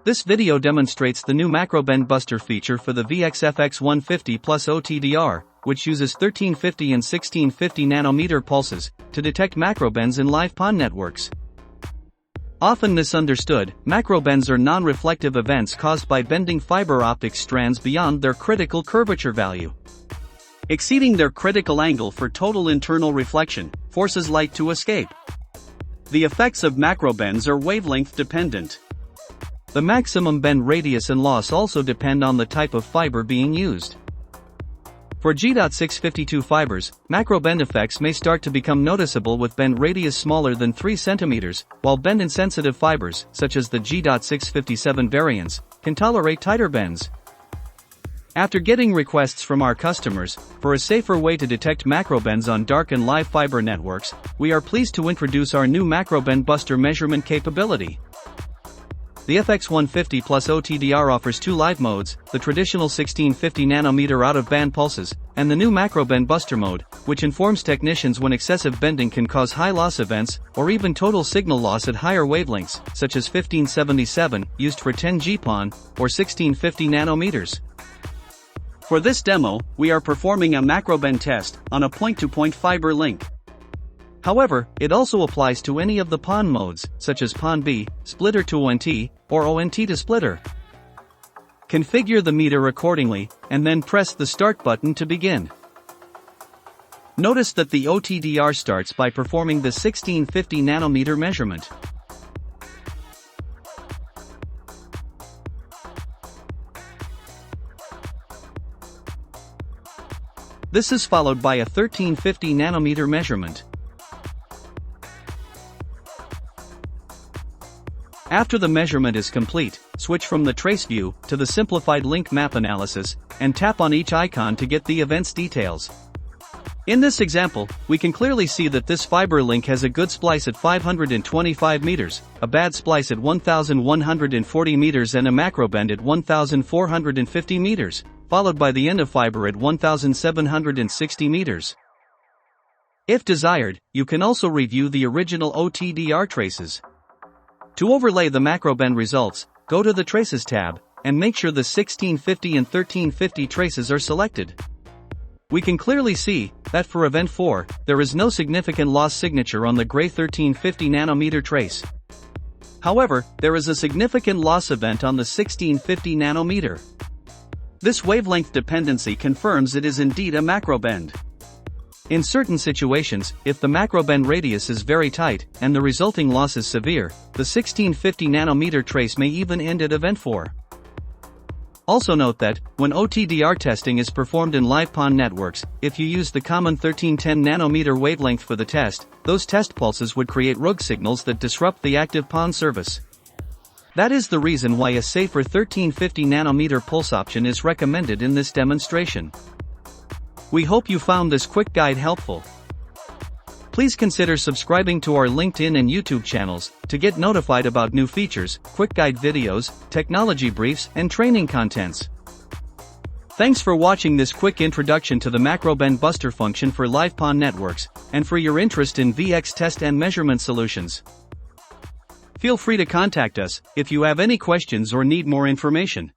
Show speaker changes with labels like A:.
A: This video demonstrates the new macro bend buster feature for the VXFX150 Plus OTDR, which uses 1350 and 1650 nanometer pulses to detect macro bends in live PON networks. Often misunderstood, macro bends are non-reflective events caused by bending fiber optic strands beyond their critical curvature value. Exceeding their critical angle for total internal reflection forces light to escape. The effects of macro bends are wavelength dependent. The maximum bend radius and loss also depend on the type of fiber being used. For G.652 fibers, macro bend effects may start to become noticeable with bend radius smaller than 3 cm, while bend-insensitive fibers, such as the G.657 variants, can tolerate tighter bends. After getting requests from our customers for a safer way to detect macro bends on dark and live fiber networks, we are pleased to introduce our new macro bend buster measurement capability. The FX150 Plus OTDR offers two live modes, the traditional 1650 nanometer out-of-band pulses, and the new macro bend buster mode, which informs technicians when excessive bending can cause high loss events, or even total signal loss at higher wavelengths, such as 1577, used for 10G PON, or 1650 nanometers. For this demo, we are performing a macro bend test on a point-to-point fiber link. However, it also applies to any of the PON modes, such as PON B, splitter to ONT, or ONT to splitter. Configure the meter accordingly, and then press the Start button to begin. Notice that the OTDR starts by performing the 1650 nanometer measurement. This is followed by a 1350 nanometer measurement. After the measurement is complete, switch from the trace view to the simplified link map analysis, and tap on each icon to get the event's details. In this example, we can clearly see that this fiber link has a good splice at 525 meters, a bad splice at 1140 meters and a macro bend at 1450 meters, followed by the end of fiber at 1760 meters. If desired, you can also review the original OTDR traces. To overlay the macro bend results, go to the Traces tab, and make sure the 1650 and 1350 traces are selected. We can clearly see that for event 4, there is no significant loss signature on the gray 1350 nanometer trace. However, there is a significant loss event on the 1650 nanometer. This wavelength dependency confirms it is indeed a macro bend. In certain situations, if the macro bend radius is very tight, and the resulting loss is severe, the 1650 nanometer trace may even end at event 4. Also note that, when OTDR testing is performed in live PON networks, if you use the common 1310 nanometer wavelength for the test, those test pulses would create rogue signals that disrupt the active PON service. That is the reason why a safer 1350 nanometer pulse option is recommended in this demonstration. We hope you found this quick guide helpful. Please consider subscribing to our LinkedIn and YouTube channels to get notified about new features, quick guide videos, technology briefs, and training contents. Thanks for watching this quick introduction to the macro bend buster function for live PON networks, and for your interest in VX test and measurement solutions. Feel free to contact us if you have any questions or need more information.